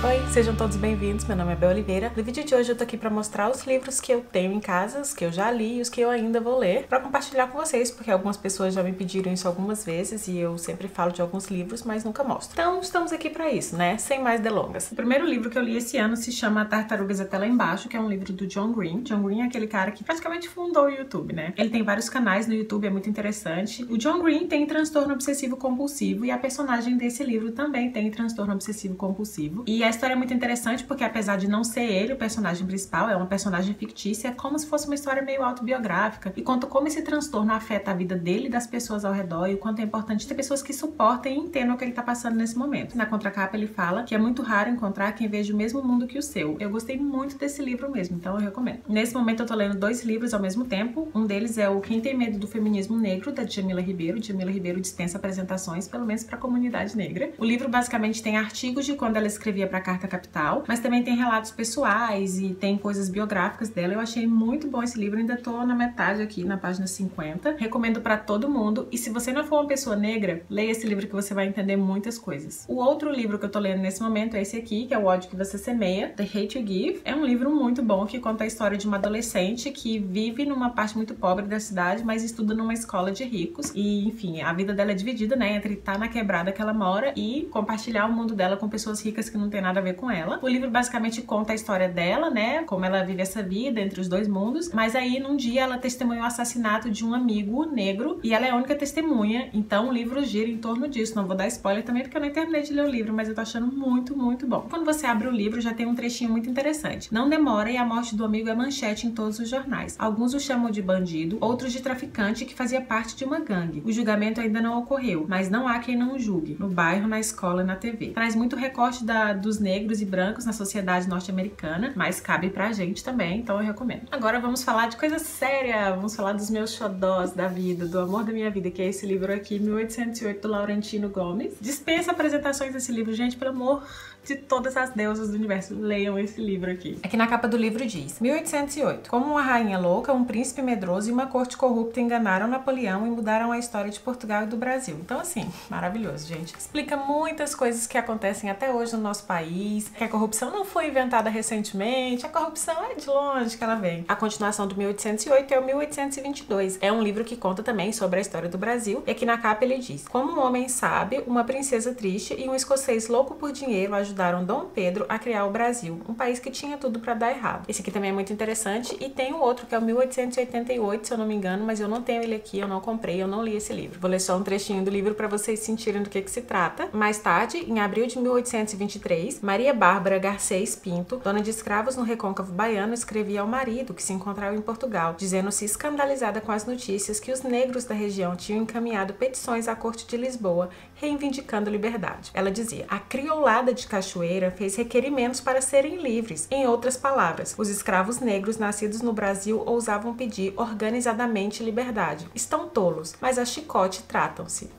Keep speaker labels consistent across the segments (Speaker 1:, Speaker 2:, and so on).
Speaker 1: Oi, sejam todos bem-vindos, meu nome é Bel Oliveira. No vídeo de hoje eu tô aqui pra mostrar os livros que eu tenho em casa, os que eu já li e os que eu ainda vou ler, pra compartilhar com vocês, porque algumas pessoas já me pediram isso algumas vezes e eu sempre falo de alguns livros, mas nunca mostro. Então estamos aqui pra isso, né? Sem mais delongas. O primeiro livro que eu li esse ano se chama Tartarugas Até Lá Embaixo, que é um livro do John Green. John Green é aquele cara que praticamente fundou o YouTube, né? Ele tem vários canais no YouTube, é muito interessante. O John Green tem transtorno obsessivo compulsivo e a personagem desse livro também tem transtorno obsessivo compulsivo. E a história é muito interessante porque, apesar de não ser ele o personagem principal, é uma personagem fictícia, é como se fosse uma história meio autobiográfica e conta como esse transtorno afeta a vida dele e das pessoas ao redor e o quanto é importante ter pessoas que suportem e entendam o que ele tá passando nesse momento. Na contracapa ele fala que é muito raro encontrar quem veja o mesmo mundo que o seu. Eu gostei muito desse livro mesmo, então eu recomendo. Nesse momento eu tô lendo dois livros ao mesmo tempo. Um deles é o Quem Tem Medo do Feminismo Negro, da Djamila Ribeiro. Djamila Ribeiro dispensa apresentações, pelo menos pra comunidade negra. O livro basicamente tem artigos de quando ela escrevia pra Carta Capital, mas também tem relatos pessoais e tem coisas biográficas dela. Eu achei muito bom esse livro, ainda tô na metade aqui, na página 50. Recomendo pra todo mundo, e se você não for uma pessoa negra, leia esse livro que você vai entender muitas coisas. O outro livro que eu tô lendo nesse momento é esse aqui, que é O Ódio que Você Semeia, The Hate You Give. É um livro muito bom que conta a história de uma adolescente que vive numa parte muito pobre da cidade, mas estuda numa escola de ricos. E, enfim, a vida dela é dividida, né, entre estar na quebrada que ela mora e compartilhar o mundo dela com pessoas ricas que não tem nada a ver com ela. O livro basicamente conta a história dela, né, como ela vive essa vida entre os dois mundos, mas aí num dia ela testemunhou o assassinato de um amigo negro e ela é a única testemunha, então o livro gira em torno disso. Não vou dar spoiler também porque eu não terminei de ler o livro, mas eu tô achando muito, muito bom. Quando você abre o livro já tem um trechinho muito interessante. Não demora e a morte do amigo é manchete em todos os jornais. Alguns o chamam de bandido, outros de traficante que fazia parte de uma gangue. O julgamento ainda não ocorreu, mas não há quem não o julgue, no bairro, na escola e na TV. Traz muito recorte dos negros e brancos na sociedade norte-americana, mas cabe pra gente também, então eu recomendo. Agora vamos falar de coisa séria, vamos falar dos meus xodós da vida, do amor da minha vida, que é esse livro aqui, 1808, do Laurentino Gomes. Dispensa apresentações desse livro, gente, pelo amor de todas as deusas do universo, leiam esse livro aqui. Aqui na capa do livro diz: 1808. Como uma rainha louca, um príncipe medroso e uma corte corrupta enganaram Napoleão e mudaram a história de Portugal e do Brasil. Então, assim, maravilhoso, gente. Explica muitas coisas que acontecem até hoje no nosso país, que a corrupção não foi inventada recentemente, a corrupção é de longe que ela vem. A continuação do 1808 é o 1822. É um livro que conta também sobre a história do Brasil, e aqui na capa ele diz: como um homem sábio, uma princesa triste e um escocês louco por dinheiro ajudaram Dom Pedro a criar o Brasil, um país que tinha tudo pra dar errado. Esse aqui também é muito interessante, e tem o outro que é o 1888, se eu não me engano, mas eu não tenho ele aqui, eu não comprei, eu não li esse livro. Vou ler só um trechinho do livro pra vocês sentirem do que se trata. Mais tarde, em abril de 1823, Maria Bárbara Garcês Pinto, dona de escravos no recôncavo baiano, escrevia ao marido, que se encontrava em Portugal, dizendo-se escandalizada com as notícias que os negros da região tinham encaminhado petições à corte de Lisboa, reivindicando liberdade. Ela dizia: a criolada de Cachoeira fez requerimentos para serem livres. Em outras palavras, os escravos negros nascidos no Brasil ousavam pedir organizadamente liberdade. Estão tolos, mas a chicote tratam-se.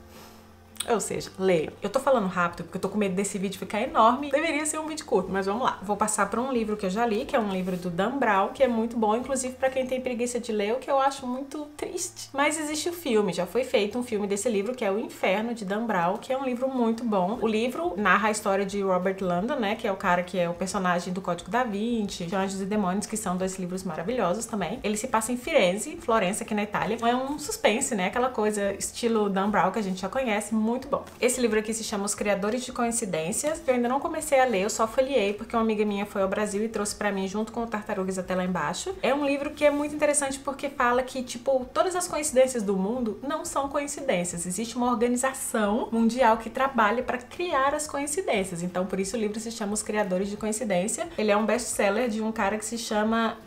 Speaker 1: Ou seja, leiam. Eu tô falando rápido porque eu tô com medo desse vídeo ficar enorme. Deveria ser um vídeo curto, mas vamos lá. Vou passar por um livro que eu já li, que é um livro do Dan Brown, que é muito bom, inclusive pra quem tem preguiça de ler, o que eu acho muito triste. Mas existe o filme, já foi feito um filme desse livro, que é O Inferno, de Dan Brown, que é um livro muito bom. O livro narra a história de Robert Landon, né, que é o cara que é o personagem do Código da Vinci, de Anjos e Demônios, que são dois livros maravilhosos também. Ele se passa em Firenze, Florença, aqui na Itália. É um suspense, né, aquela coisa estilo Dan Brown que a gente já conhece, muito bom. Esse livro aqui se chama Os Criadores de Coincidências. Eu ainda não comecei a ler, eu só folheei porque uma amiga minha foi ao Brasil e trouxe pra mim junto com o Tartarugas Até Lá Embaixo. É um livro que é muito interessante porque fala que, tipo, todas as coincidências do mundo não são coincidências. Existe uma organização mundial que trabalha pra criar as coincidências. Então, por isso o livro se chama Os Criadores de Coincidência. Ele é um best-seller de um cara que se chama...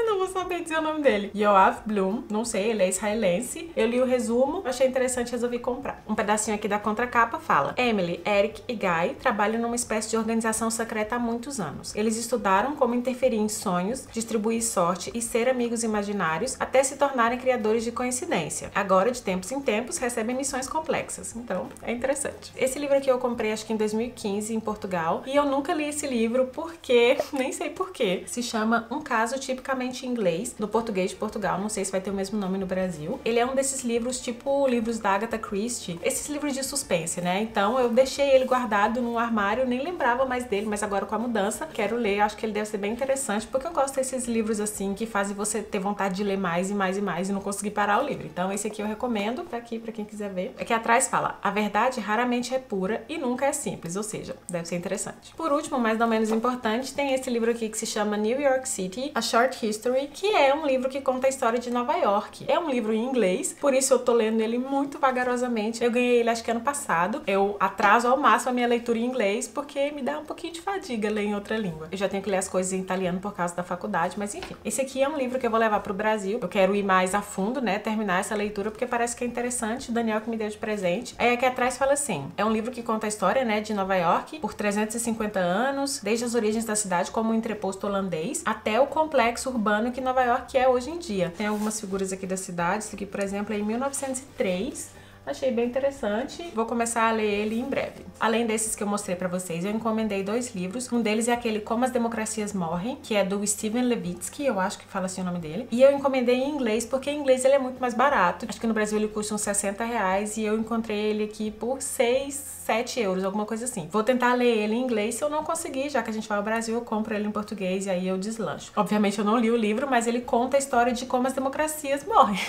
Speaker 1: não vou saber dizer o nome dele. Yoav Blum, não sei, ele é israelense. Eu li o resumo, achei interessante, resolvi comprar. Um pedacinho aqui da contracapa fala: Emily, Eric e Guy trabalham numa espécie de organização secreta há muitos anos. Eles estudaram como interferir em sonhos, distribuir sorte e ser amigos imaginários até se tornarem criadores de coincidência. Agora, de tempos em tempos, recebem missões complexas. Então, é interessante. Esse livro aqui eu comprei acho que em 2015 em Portugal, e eu nunca li esse livro porque, nem sei porquê, se chama Um Caso Tipo tipicamente em inglês, no português de Portugal, não sei se vai ter o mesmo nome no Brasil. Ele é um desses livros, tipo livros da Agatha Christie, esses livros de suspense, né? Então eu deixei ele guardado num armário, nem lembrava mais dele, mas agora com a mudança, quero ler, acho que ele deve ser bem interessante, porque eu gosto desses livros assim, que fazem você ter vontade de ler mais e mais e mais e não conseguir parar o livro. Então esse aqui eu recomendo, tá aqui pra quem quiser ver. Aqui atrás fala, a verdade raramente é pura e nunca é simples, ou seja, deve ser interessante. Por último, mas não menos importante, tem esse livro aqui que se chama New York City, A Short History, que é um livro que conta a história de Nova York. É um livro em inglês, por isso eu tô lendo ele muito vagarosamente. Eu ganhei ele acho que ano passado. Eu atraso ao máximo a minha leitura em inglês, porque me dá um pouquinho de fadiga ler em outra língua. Eu já tenho que ler as coisas em italiano por causa da faculdade, mas enfim. Esse aqui é um livro que eu vou levar pro Brasil. Eu quero ir mais a fundo, né, terminar essa leitura, porque parece que é interessante. O Daniel que me deu de presente. Aí aqui atrás fala assim, é um livro que conta a história, né, de Nova York por 350 anos, desde as origens da cidade como um entreposto holandês, até o complexo urbano que Nova York é hoje em dia. Tem algumas figuras aqui da cidade. Esse aqui, por exemplo, é em 1903. Achei bem interessante, vou começar a ler ele em breve. Além desses que eu mostrei pra vocês, eu encomendei 2 livros. Um deles é aquele Como as Democracias Morrem, que é do Steven Levitsky, eu acho que fala assim o nome dele. E eu encomendei em inglês, porque em inglês ele é muito mais barato. Acho que no Brasil ele custa uns 60 reais e eu encontrei ele aqui por 7 euros, alguma coisa assim. Vou tentar ler ele em inglês, se eu não conseguir, já que a gente vai ao Brasil, eu compro ele em português e aí eu deslancho. Obviamente eu não li o livro, mas ele conta a história de como as democracias morrem.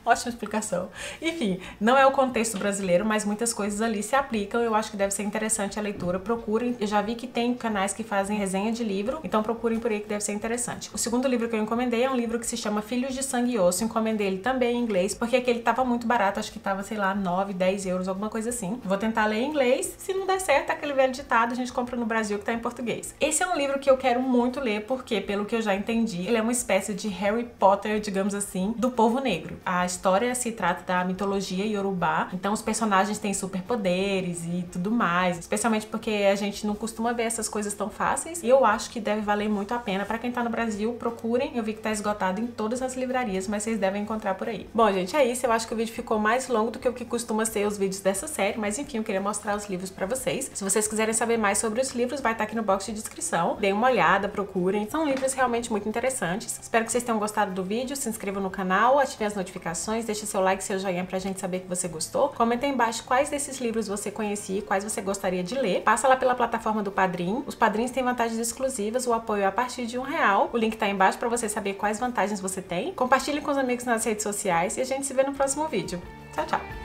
Speaker 1: Ótima explicação. Enfim, não é o contexto brasileiro, mas muitas coisas ali se aplicam. Eu acho que deve ser interessante a leitura. Procurem. Eu já vi que tem canais que fazem resenha de livro, então procurem por aí que deve ser interessante. O segundo livro que eu encomendei é um livro que se chama Filhos de Sangue e Osso. Encomendei ele também em inglês, porque aquele tava muito barato. Acho que tava, sei lá, 9, 10 euros, alguma coisa assim. Vou tentar ler em inglês. Se não der certo, aquele velho ditado a gente compra no Brasil que tá em português. Esse é um livro que eu quero muito ler, porque, pelo que eu já entendi, ele é uma espécie de Harry Potter, digamos assim, do povo negro. A história se trata da mitologia iorubá, então os personagens têm superpoderes e tudo mais, especialmente porque a gente não costuma ver essas coisas tão fáceis, e eu acho que deve valer muito a pena. Pra quem tá no Brasil, procurem, eu vi que tá esgotado em todas as livrarias, mas vocês devem encontrar por aí. Bom, gente, é isso. Eu acho que o vídeo ficou mais longo do que o que costuma ser os vídeos dessa série, mas enfim, eu queria mostrar os livros pra vocês. Se vocês quiserem saber mais sobre os livros, vai estar aqui no box de descrição. Deem uma olhada, procurem. São livros realmente muito interessantes. Espero que vocês tenham gostado do vídeo. Se inscrevam no canal, ativem as notificações, deixem seu like, seu joinha pra gente saber que você gostou. Comenta aí embaixo quais desses livros você conhecia e quais você gostaria de ler. Passa lá pela plataforma do Padrim. Os padrinhos têm vantagens exclusivas, o apoio é a partir de R$1. O link tá aí embaixo pra você saber quais vantagens você tem. Compartilhe com os amigos nas redes sociais e a gente se vê no próximo vídeo. Tchau, tchau!